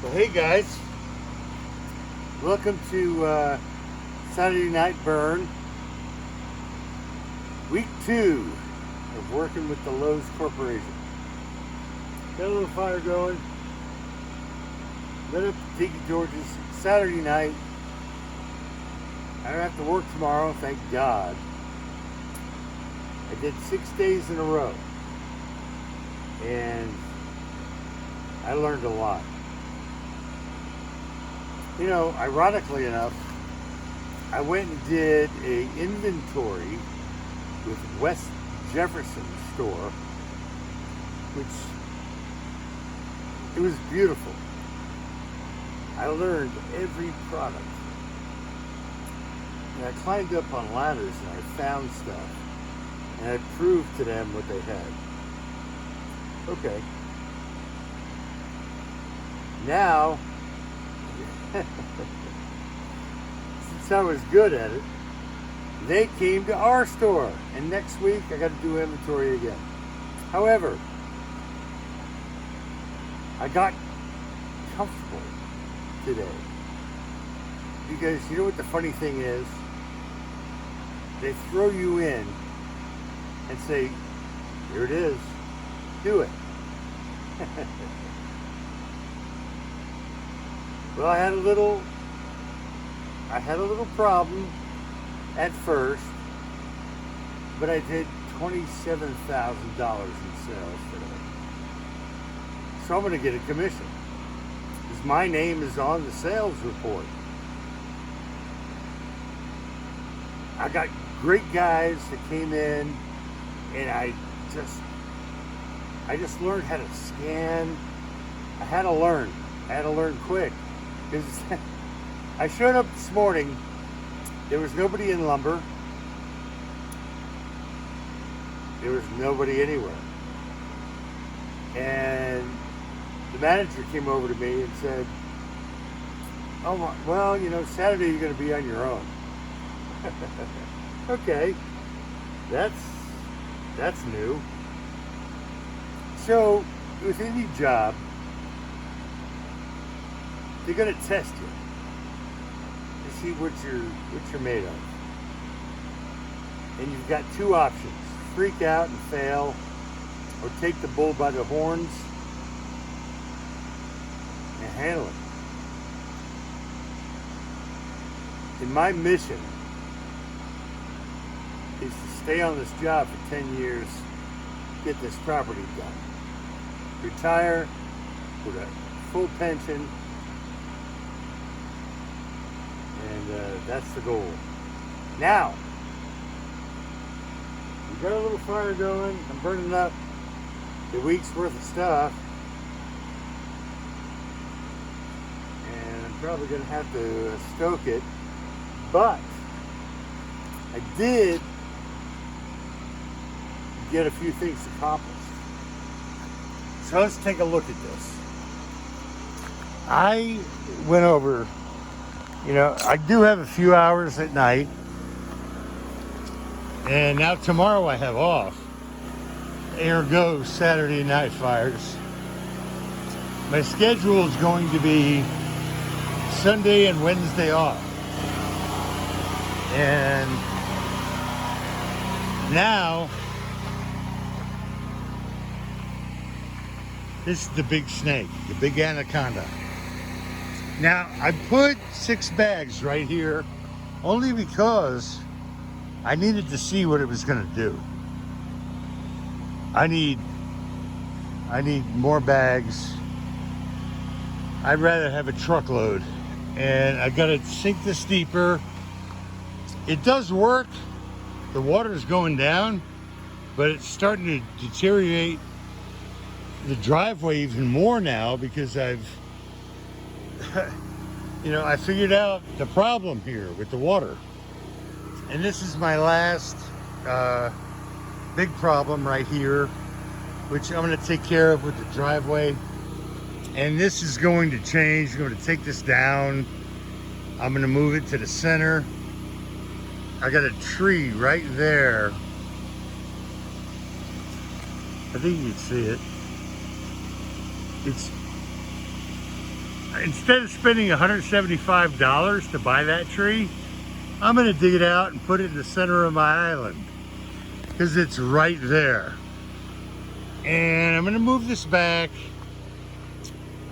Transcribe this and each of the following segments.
Well, hey guys, welcome to Saturday Night Burn, week 2 of working with the Lowe's Corporation. Got a little fire going, lit up the Tiki George's Saturday night. I don't have to work tomorrow, thank God. I did 6 days in a row, and I learned a lot. You know, ironically enough, I went and did a inventory with West Jefferson store, which it was beautiful. I learned every product. And I climbed up on ladders and I found stuff. And I proved to them what they had. Okay. Now, since I was good at it, they came to our store, and next week I got to do inventory again. However, I got comfortable today because you know what the funny thing is? They throw you in and say, here it is, do it. Well, I had a little problem at first, but I did $27,000 in sales today. So I'm going to get a commission because my name is on the sales report. I got great guys that came in, and I just learned how to scan. I had to learn quick. Because I showed up this morning, there was nobody in lumber, there was nobody anywhere. And the manager came over to me and said, oh, well, you know, Saturday you're going to be on your own. Okay, that's new. So with any job, they're going to test you to see what you're made of. And you've got two options: freak out and fail, or take the bull by the horns and handle it. And my mission is to stay on this job for 10 years, get this property done, retire with a full pension. And that's the goal. Now, we got a little fire going. I'm burning up the week's worth of stuff. And I'm probably going to have to stoke it. But I did get a few things accomplished. So let's take a look at this. I went over. You know, I do have a few hours at night, and now tomorrow I have off. Ergo Saturday night fires. My schedule is going to be Sunday and Wednesday off. And now, this is the big snake, the big anaconda. Now, I put 6 bags right here only because I needed to see what it was going to do. I need more bags. I'd rather have a truckload. And I got to sink this deeper. It does work. The water's going down, but it's starting to deteriorate the driveway even more now because I figured out the problem here with the water. And this is my last big problem right here, which I'm going to take care of with the driveway. And this is going to change. I'm going to take this down. I'm going to move it to the center. I got a tree right there. I think you can see it. instead of spending $175 to buy that tree, I'm gonna dig it out and put it in the center of my island because it's right there. And I'm gonna move this back.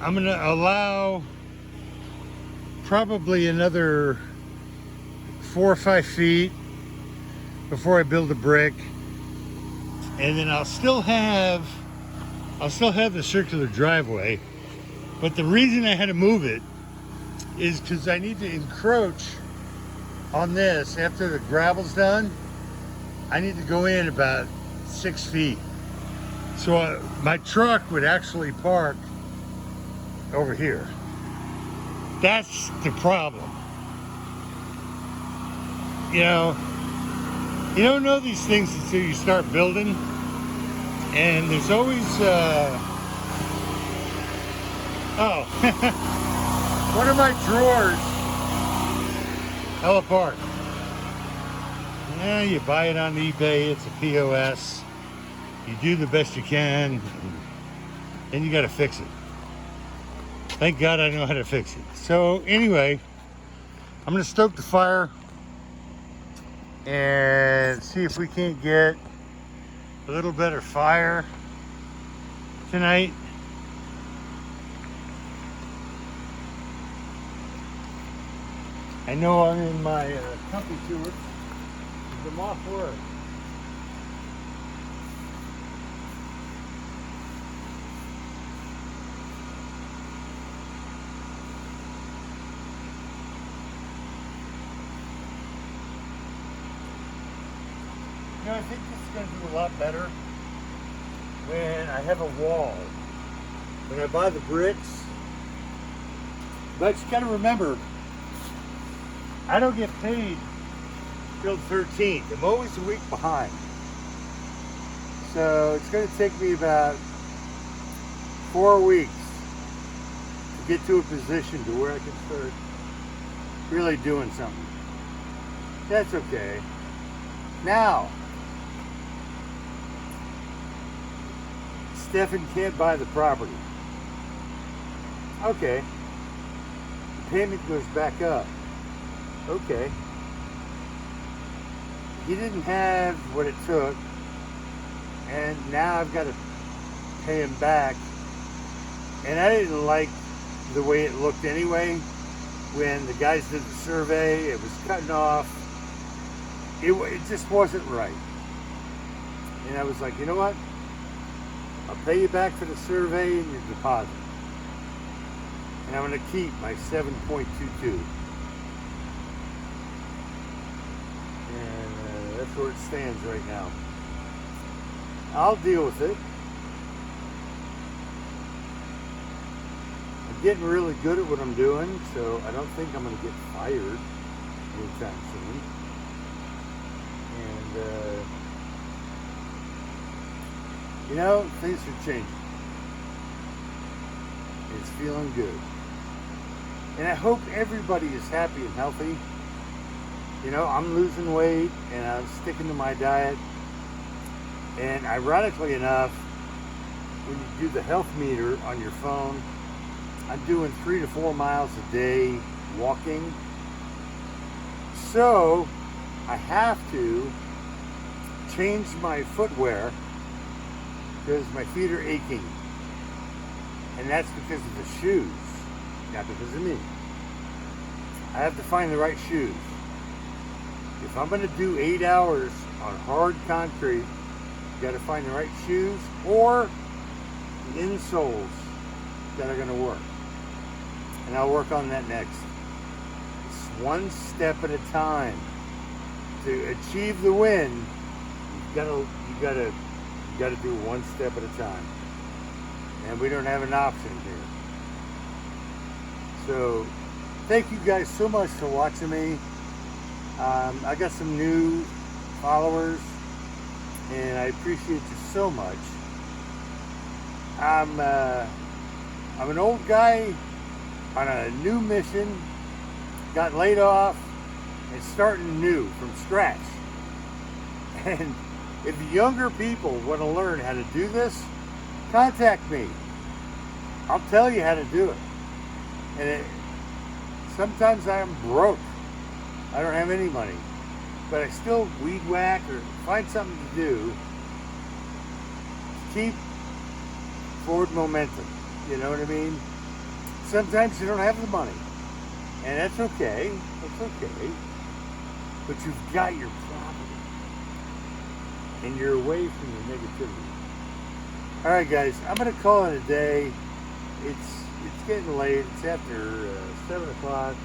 I'm gonna allow probably another 4 or 5 feet before I build a brick. And then I'll still have the circular driveway. But the reason I had to move it is because I need to encroach on this. After the gravel's done, I need to go in about 6 feet. So my truck would actually park over here. That's the problem. You know, you don't know these things until you start building. And there's always, oh, one of my drawers fell apart. Yeah, you buy it on eBay, it's a POS. You do the best you can, and then you gotta fix it. Thank God I know how to fix it. So anyway, I'm gonna stoke the fire and see if we can't get a little better fire tonight. I know I'm in my company tour because I'm off work. You know, I think this is going to do a lot better when I have a wall. When I buy the bricks. But you got to remember, I don't get paid till the 13th. I'm always a week behind. So it's going to take me about 4 weeks to get to a position to where I can start really doing something. That's okay. Now, Stephen can't buy the property. Okay. The payment goes back up. Okay. He didn't have what it took, and now I've got to pay him back. And I didn't like the way it looked anyway. When the guys did the survey, it was cutting off. It just wasn't right. And I was like, you know what? I'll pay you back for the survey and your deposit. And I'm going to keep my 7.22. And that's where it stands right now. I'll deal with it. I'm getting really good at what I'm doing, so I don't think I'm going to get fired anytime soon. And, you know, things are changing. It's feeling good. And I hope everybody is happy and healthy. You know, I'm losing weight and I'm sticking to my diet. And ironically enough, when you do the health meter on your phone, I'm doing 3 to 4 miles a day walking. So I have to change my footwear because my feet are aching. And that's because of the shoes, not because of me. I have to find the right shoes. If I'm going to do 8 hours on hard concrete, you got to find the right shoes or the insoles that are going to work. And I'll work on that next. It's one step at a time. To achieve the win, you gotta do one step at a time. And we don't have an option here. So thank you guys so much for watching me. I got some new followers and I appreciate you so much. I'm an old guy on a new mission, got laid off and starting new from scratch. And if younger people want to learn how to do this, contact me. I'll tell you how to do it. And sometimes I am broke. I don't have any money. But I still weed whack or find something to do to keep forward momentum. You know what I mean? Sometimes you don't have the money. And that's okay. That's okay. But you've got your property. And you're away from your negativity. Alright guys, I'm going to call it a day. It's getting late. It's after 7 o'clock.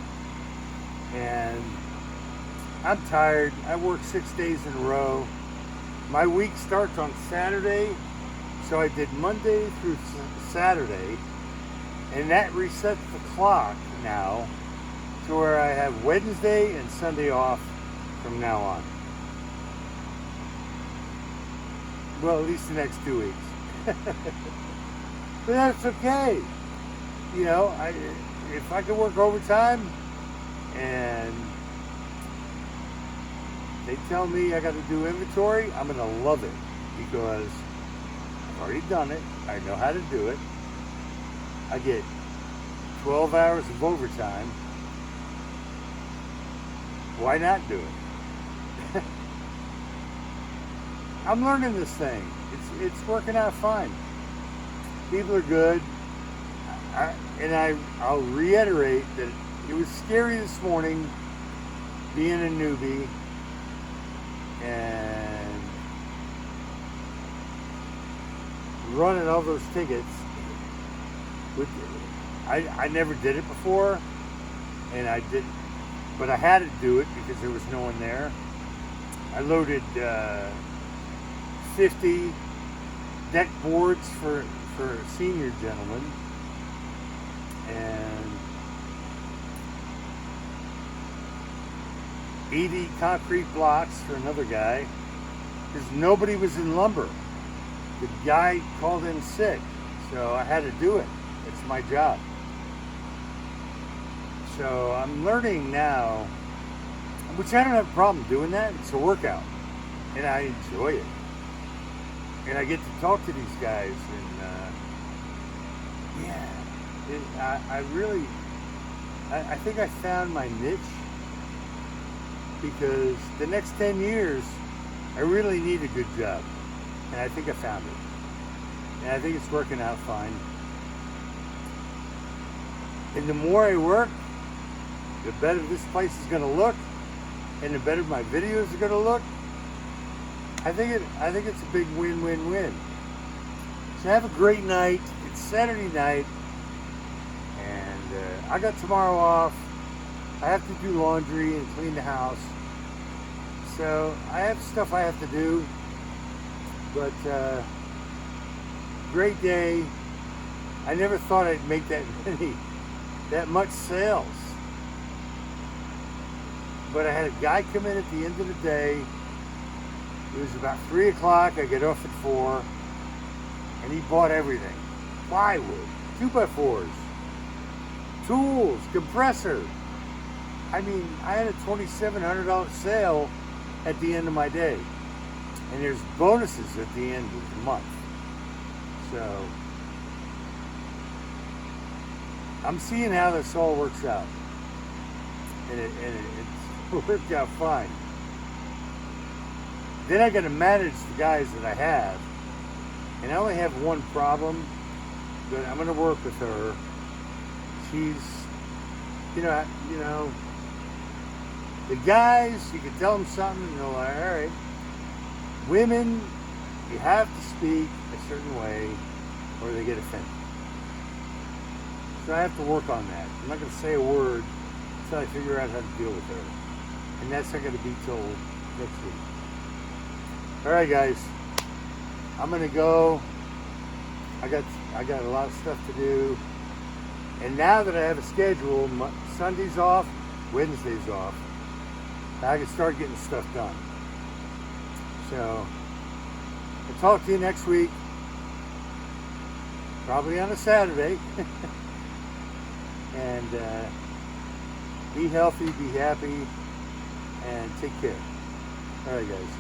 And I'm tired. I work 6 days in a row. My week starts on Saturday. So I did Monday through Saturday. And that resets the clock now to where I have Wednesday and Sunday off from now on. Well, at least the next 2 weeks. But that's okay. You know, if I can work overtime and they tell me I got to do inventory, I'm going to love it because I've already done it. I know how to do it. I get 12 hours of overtime. Why not do it? I'm learning this thing. It's working out fine. People are good. I'll reiterate that it was scary this morning being a newbie and running all those tickets. I never did it before, and I didn't, but I had to do it because there was no one there. I loaded 50 deck boards for a senior gentleman, and 80 concrete blocks for another guy, because nobody was in lumber. The guy called in sick, so I had to do it. It's my job. So I'm learning now, which I don't have a problem doing that. It's a workout, and I enjoy it. And I get to talk to these guys, and I think I found my niche, because the next 10 years, I really need a good job, and I think I found it. And I think it's working out fine. And the more I work, the better this place is going to look, and the better my videos are going to look. I think it's a big win-win-win. So have a great night. It's Saturday night, and I got tomorrow off. I have to do laundry and clean the house. So I have stuff I have to do, but great day. I never thought I'd make that much sales. But I had a guy come in at the end of the day. It was about 3 o'clock. I get off at 4, and he bought everything: plywood, 2x4s, tools, compressor. I mean, I had a $2,700 sale at the end of my day, and there's bonuses at the end of the month. So I'm seeing how this all works out, and it's worked out fine. Then I got to manage the guys that I have, and I only have one problem, but I'm going to work with her. She's, you know, the guys, you can tell them something, and they're like, all right. Women, you have to speak a certain way, or they get offended. So I have to work on that. I'm not going to say a word until I figure out how to deal with her, and that's not going to be till next week. All right, guys, I'm gonna go. I got a lot of stuff to do, and now that I have a schedule, Sunday's off, Wednesday's off, I can start getting stuff done. So I'll talk to you next week, probably on a Saturday. And be healthy, be happy, and take care. All right, guys.